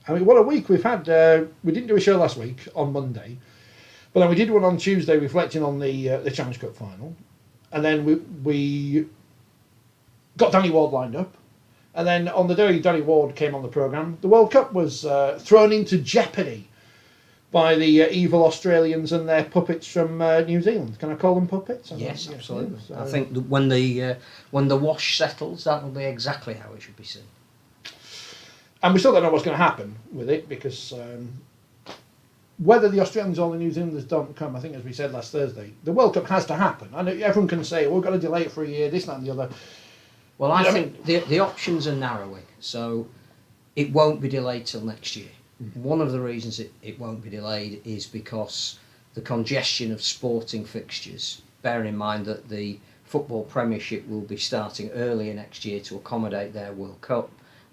I mean, what a week we've had. We didn't do a show last week on Monday, but then we did one on Tuesday reflecting on the Challenge Cup final. And then we got Danny Ward lined up. And then on the day Danny Ward came on the programme, the World Cup was thrown into jeopardy by the evil Australians and their puppets from New Zealand. Can I call them puppets? Yes, absolutely. So, I think that when the wash settles, that will be exactly how it should be seen. And we still don't know what's going to happen with it, because whether the Australians or the New Zealanders don't come, I think as we said last Thursday, the World Cup has to happen. I know everyone can say, we've got to delay it for a year, this, that and the other. Well, I think the options are narrowing, so it won't be delayed till next year. Mm-hmm. One of the reasons it won't be delayed is because the congestion of sporting fixtures, bearing in mind that the Football Premiership will be starting earlier next year to accommodate their World Cup,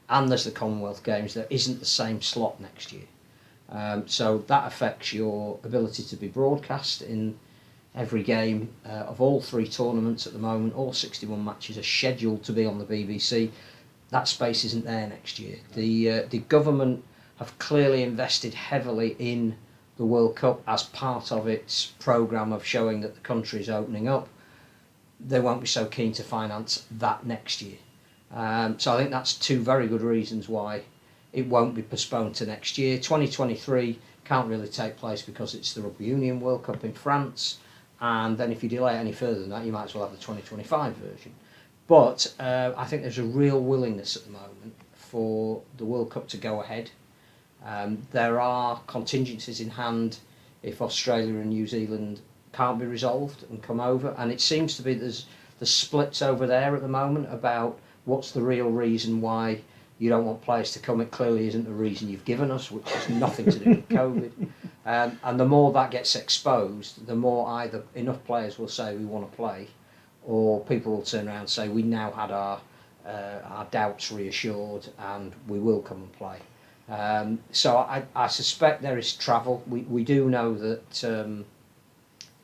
and there's the Commonwealth Games, there isn't the same slot next year. So that affects your ability to be broadcast in every game of all three tournaments at the moment. All 61 matches are scheduled to be on the BBC. That space isn't there next year. The government have clearly invested heavily in the World Cup as part of its programme of showing that the country is opening up. They won't be so keen to finance that next year. So I think that's two very good reasons why it won't be postponed to next year. 2023 can't really take place because it's the Rugby Union World Cup in France, and then if you delay it any further than that, you might as well have the 2025 version. But I think there's a real willingness at the moment for the World Cup to go ahead. There are contingencies in hand if Australia and New Zealand can't be resolved and come over, and it seems to be there's splits over there at the moment about what's the real reason why you don't want players to come. It clearly isn't the reason you've given us, which has nothing to do with COVID. And the more that gets exposed, the more either enough players will say we want to play, or people will turn around and say we now had our doubts reassured and we will come and play. So I suspect there is travel. We do know that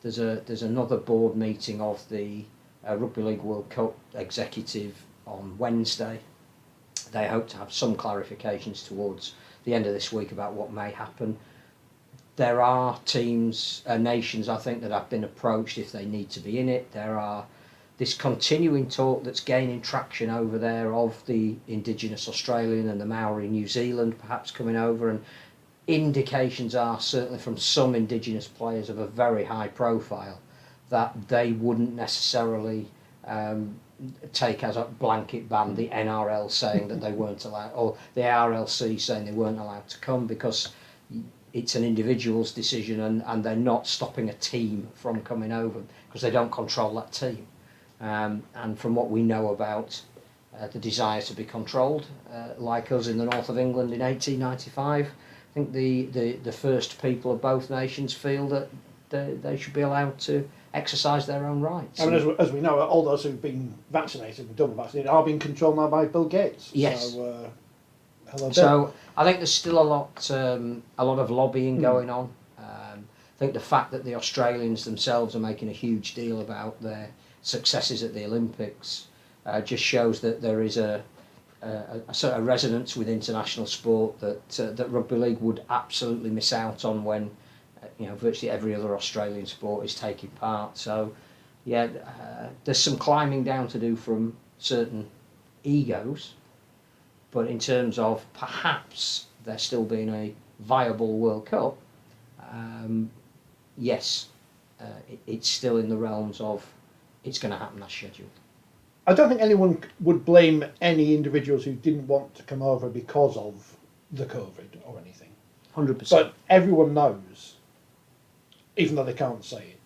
there's another board meeting of the Rugby League World Cup executive on Wednesday. They hope to have some clarifications towards the end of this week about what may happen. There are teams, nations, I think, that have been approached if they need to be in it. There are this continuing talk that's gaining traction over there of the Indigenous Australian and the Maori New Zealand perhaps coming over, and indications are certainly from some Indigenous players of a very high profile that they wouldn't necessarily take as a blanket ban the NRL saying that they weren't allowed, or the RLC saying they weren't allowed to come, because it's an individual's decision, and they're not stopping a team from coming over because they don't control that team. And from what we know about the desire to be controlled, like us in the north of England in 1895, I think the first people of both nations feel that they should be allowed to exercise their own rights. I mean, as we know, all those who've been vaccinated, double vaccinated, are being controlled now by Bill Gates. Yes. So, hello, Bill. So I think there's still a lot of lobbying going on. I think the fact that the Australians themselves are making a huge deal about their successes at the Olympics just shows that there is a sort of resonance with international sport that rugby league would absolutely miss out on when virtually every other Australian sport is taking part. So yeah, there's some climbing down to do from certain egos, but in terms of perhaps there still being a viable World Cup, yes, it's still in the realms of it's going to happen as scheduled. I don't think anyone would blame any individuals who didn't want to come over because of the COVID or anything. 100%. But everyone knows, even though they can't say it,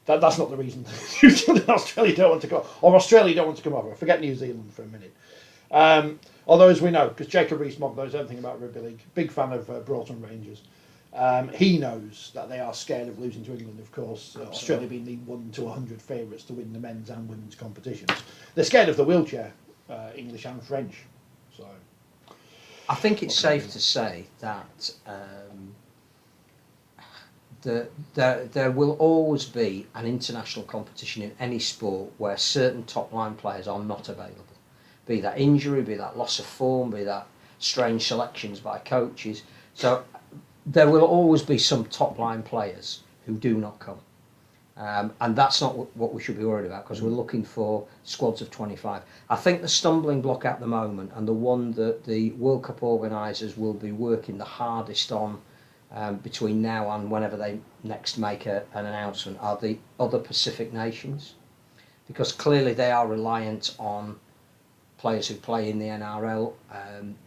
that's not the reason New Zealand and Australia don't want to go, or Australia don't want to come over. Forget New Zealand for a minute. Although, as we know, because Jacob Rees-Mogg knows everything about rugby league, big fan of Broughton Rangers, he knows that they are scared of losing to England, of course. Australia being the 1 to 100 favourites to win the men's and women's competitions. They're scared of the wheelchair, English and French. So, I think it's safe to say that there will always be an international competition in any sport where certain top line players are not available. Be that injury, be that loss of form, be that strange selections by coaches. So there will always be some top-line players who do not come. And that's not what we should be worried about, because we're looking for squads of 25. I think the stumbling block at the moment, and the one that the World Cup organisers will be working the hardest on between now and whenever they next make an announcement, are the other Pacific nations, because clearly they are reliant on players who play in the NRL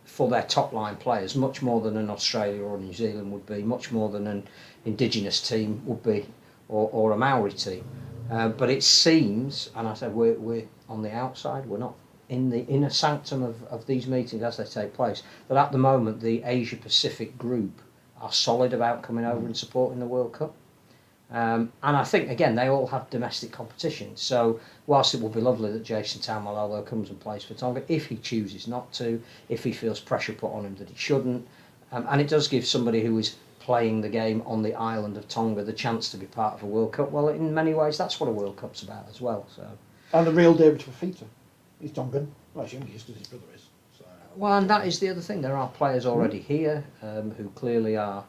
for their top-line players, much more than an Australia or New Zealand would be, much more than an Indigenous team would be, or a Maori team. But it seems, and I said we're on the outside, we're not in the inner sanctum of these meetings as they take place, that at the moment the Asia Pacific group are solid about coming over and supporting the World Cup. And I think, again, they all have domestic competition. So whilst it will be lovely that Jason Taumalolo comes and plays for Tonga, if he chooses not to, if he feels pressure put on him that he shouldn't, and it does give somebody who is playing the game on the island of Tonga the chance to be part of a World Cup. Well, in many ways, that's what a World Cup's about as well. So. And the real David Fafita, he's Tongan. Well, I assume he is because his brother is. So. Well, and that is the other thing. There are players already here who clearly are,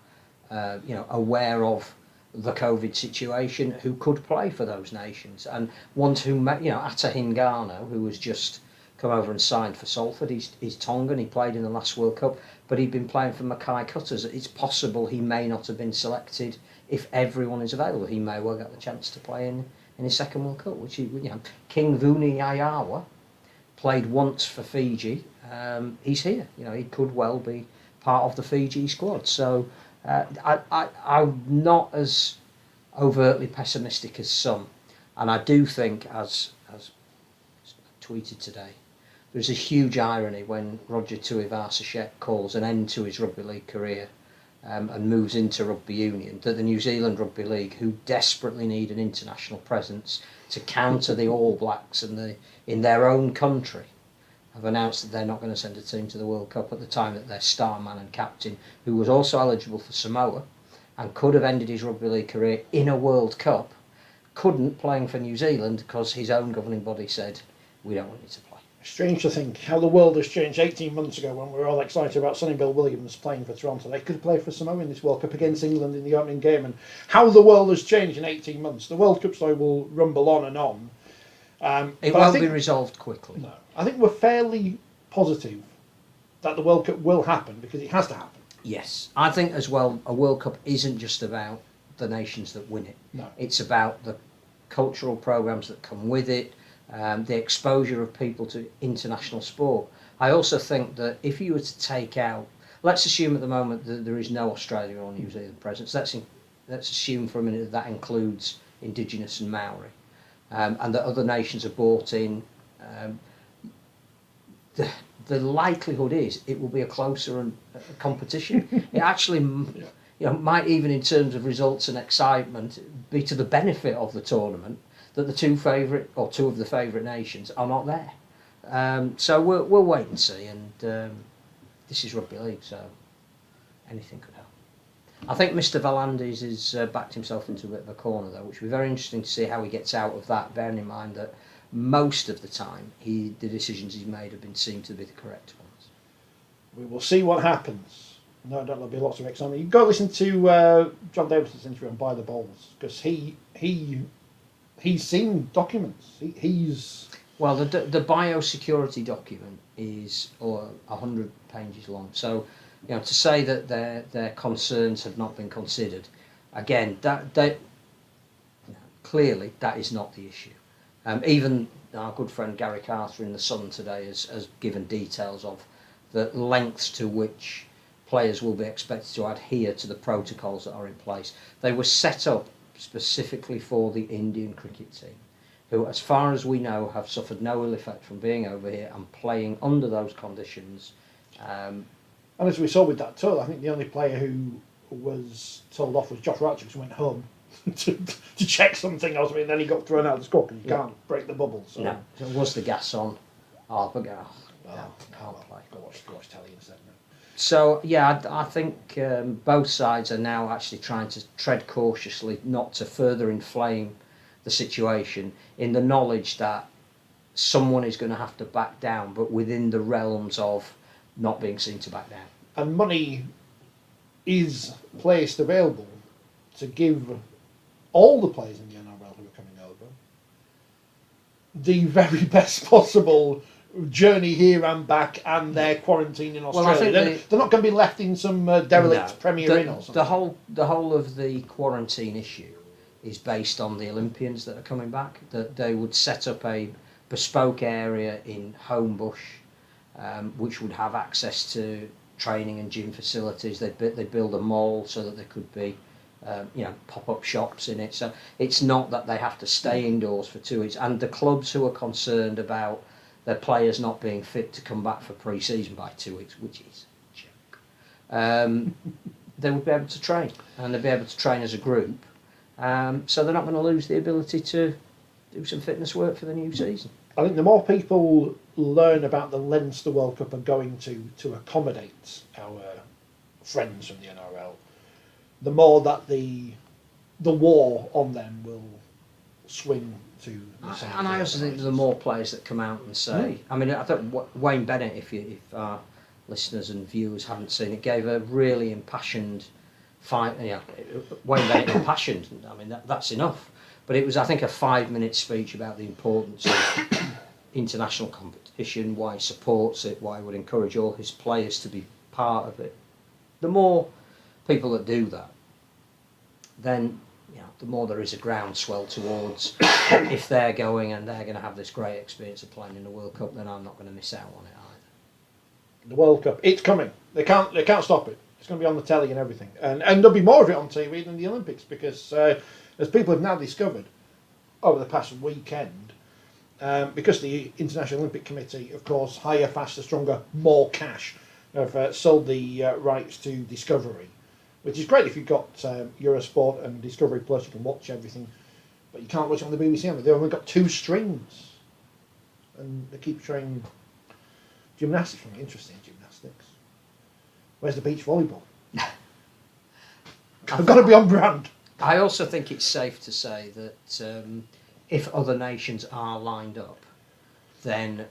aware of the COVID situation, who could play for those nations, and ones who, Ata Hingano, who has just come over and signed for Salford, he's Tongan, he played in the last World Cup, but he'd been playing for Mackay Cutters. It's possible he may not have been selected if everyone is available. He may well get the chance to play in his second World Cup, which King Vuni Yayawa played once for Fiji. He's here. He could well be part of the Fiji squad. So I'm not as overtly pessimistic as some, and I do think, as tweeted today, there's a huge irony when Roger Tuivasa-Sheck calls an end to his rugby league career and moves into rugby union, that the New Zealand Rugby League, who desperately need an international presence to counter the All Blacks in their own country, have announced that they're not going to send a team to the World Cup at the time that their star man and captain, who was also eligible for Samoa and could have ended his rugby league career in a World Cup, couldn't, playing for New Zealand because his own governing body said, we don't want you to play. Strange to think how the world has changed 18 months ago when we were all excited about Sonny Bill Williams playing for Toronto. They could play for Samoa in this World Cup against England in the opening game, and how the world has changed in 18 months. The World Cup story will rumble on and on. It won't be resolved quickly. No. I think we're fairly positive that the World Cup will happen because it has to happen. Yes. I think as well, a World Cup isn't just about the nations that win it. No. It's about the cultural programmes that come with it, the exposure of people to international sport. I also think that if you were to take out, let's assume at the moment that there is no Australia or New Zealand presence. Let's assume for a minute that includes Indigenous and Maori, and that other nations are brought in. The likelihood is it will be a closer competition. It actually, might even in terms of results and excitement be to the benefit of the tournament that the two of the favourite nations are not there. So we'll wait and see. And this is rugby league, so anything could happen. I think Mr. Valandis has backed himself into a bit of a corner, though, which will be very interesting to see how he gets out of that, bearing in mind that most of the time the decisions he's made have been seen to be the correct ones. We will see what happens. No doubt there'll be lots of excitement. You've got to listen to John Davison's interview on By the Balls, because he's seen documents. He's... Well, the biosecurity document is 100 pages long. So, to say that their concerns have not been considered, again, clearly that is not the issue. Even our good friend Gary Carter in The Sun today has given details of the lengths to which players will be expected to adhere to the protocols that are in place. They were set up specifically for the Indian cricket team, who, as far as we know, have suffered no ill effect from being over here and playing under those conditions. And as we saw with that tour, I think the only player who was told off was Josh Ratchett, who went home to check something else. I mean, then he got thrown out of the squad because you can't break the bubble. So. No, so was the gas on? Can't play. Go watch telly in a second. So yeah, I think both sides are now actually trying to tread cautiously, not to further inflame the situation, in the knowledge that someone is going to have to back down, but within the realms of not being seen to back down. And money is placed available to give all the players in the NRL who are coming over the very best possible journey here and back, and their quarantine in Australia. Well, I think they're not going to be left in some derelict Premier Inn or something. The whole of the quarantine issue is based on the Olympians that are coming back. That they would set up a bespoke area in Homebush, which would have access to training and gym facilities. They'd build a mall so that there could be pop-up shops in it. So it's not that they have to stay indoors for 2 weeks. And the clubs who are concerned about their players not being fit to come back for pre-season by 2 weeks, which is a joke, they would be able to train, and they'd be able to train as a group. So they're not going to lose the ability to do some fitness work for the new season. I think the more people learn about the lengths the World Cup are going to accommodate our friends from the NRL, the more that the war on them will swing to the side. And I also think the more players that come out and say, I mean, I think Wayne Bennett, if our listeners and viewers haven't seen it, gave a really impassioned fight. Wayne Bennett impassioned. I mean, that's enough. But it was, I think, a 5-minute speech about the importance of international competition, why he supports it, why he would encourage all his players to be part of it. The more people that do that, then the more there is a groundswell towards, if they're going and they're going to have this great experience of playing in the World Cup, then I'm not going to miss out on it either. The World Cup, it's coming. They can't stop it. It's going to be on the telly and everything, and there'll be more of it on TV than the Olympics, because as people have now discovered over the past weekend, because the International Olympic Committee, of course, higher, faster, stronger, more cash, have sold the rights to Discovery, which is great if you've got Eurosport and Discovery Plus. You can watch everything, but you can't watch it on the BBC. They've only got 2 streams, and they keep showing gymnastics. Interesting gymnastics. Where's the beach volleyball? I've got to be on brand. I also think it's safe to say that if other nations are lined up, then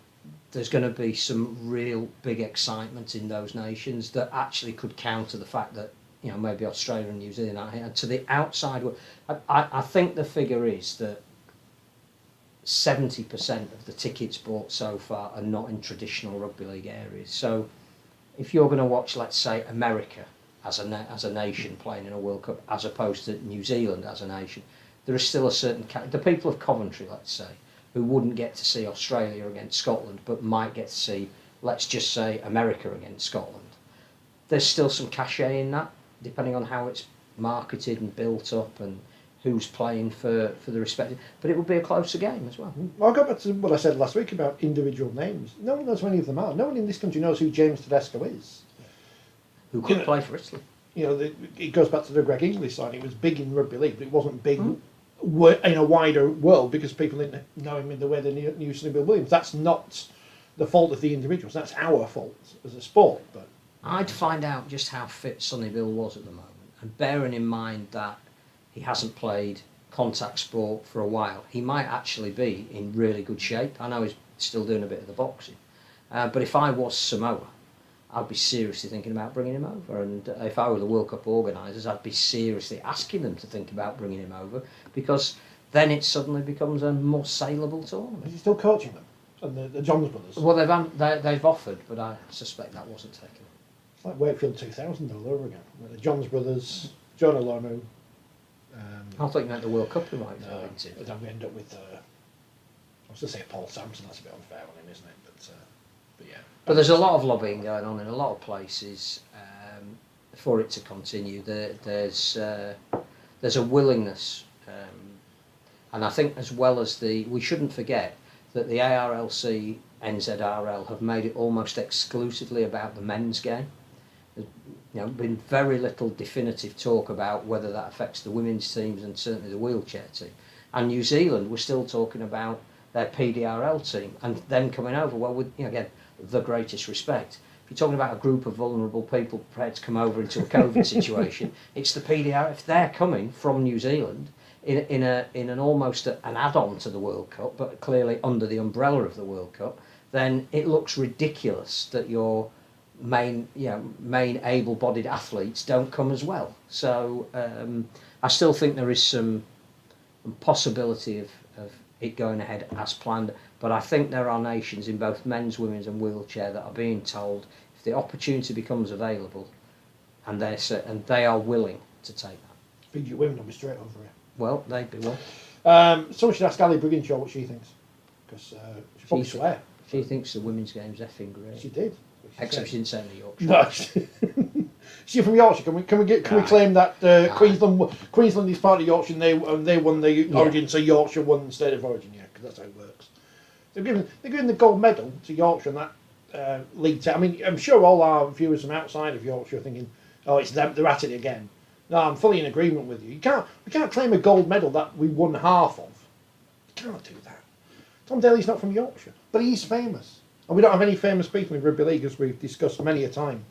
there's going to be some real big excitement in those nations that actually could counter the fact that maybe Australia and New Zealand are here. And to the outside world, I think the figure is that 70% of the tickets bought so far are not in traditional rugby league areas. So if you're going to watch, let's say, America as a nation playing in a World Cup, as opposed to New Zealand as a nation, there is still a certain... The people of Coventry, let's say, who wouldn't get to see Australia against Scotland, but might get to see, let's just say, America against Scotland. There's still some cachet in that, depending on how it's marketed and built up and who's playing for the respective... But it will be a closer game as well. I'll go back to what I said last week about individual names. No one knows who any of them are. No one in this country knows who James Tedesco is. Who could play for Italy. It goes back to the Greg English side. It was big in rugby league, but it wasn't big in a wider world because people didn't know him in the way they knew Sonny Bill Williams. That's not the fault of the individuals. That's our fault as a sport. But I'd find out just how fit Sonny Bill was at the moment, and bearing in mind that he hasn't played contact sport for a while, he might actually be in really good shape. I know he's still doing a bit of the boxing, but if I was Samoa, I'd be seriously thinking about bringing him over. And if I were the World Cup organisers, I'd be seriously asking them to think about bringing him over, because then it suddenly becomes a more saleable tournament. Is he still coaching them? And the Johns brothers? Well, they've offered, but I suspect that wasn't taken. It's like Wakefield 2000 all over again. The Johns brothers, John Olonu. I thought you meant the World Cup we might go into. But then we end up with, I was going to say Paul Sampson. That's a bit unfair on him, isn't it? But yeah. But there's a lot of lobbying going on in a lot of places for it to continue. There's a willingness, and I think as well as we shouldn't forget that the ARLC, NZRL have made it almost exclusively about the men's game. There's been very little definitive talk about whether that affects the women's teams and certainly the wheelchair team. And New Zealand, we're still talking about their PDRL team and them coming over. Well, with again, the greatest respect, if you're talking about a group of vulnerable people prepared to come over into a COVID situation, it's the PDR. If they're coming from New Zealand in an almost an add-on to the World Cup, but clearly under the umbrella of the World Cup, then it looks ridiculous that you're main able-bodied athletes don't come as well. So I still think there is some possibility of it going ahead as planned. But I think there are nations in both men's, women's, and wheelchair that are being told if the opportunity becomes available, and they are willing to take that. Fiji women will be straight over here. Well, they'd be one. Someone should ask Ali Brigginshaw what she thinks, because she probably swear. She thinks the women's game's effing great. She did. Except she didn't say any Yorkshire. No. She's from Yorkshire. Can we claim that Queensland is part of Yorkshire and they won the origin, so Yorkshire won the state of origin? Yeah, because that's how it works. They're giving the gold medal to Yorkshire in that league. I mean, I'm sure all our viewers from outside of Yorkshire are thinking, "Oh, it's them. They're at it again." No, I'm fully in agreement with you. We can't claim a gold medal that we won half of. You can't do that. Tom Daly's not from Yorkshire, but he's famous. And we don't have any famous people in rugby league, as we've discussed many a time.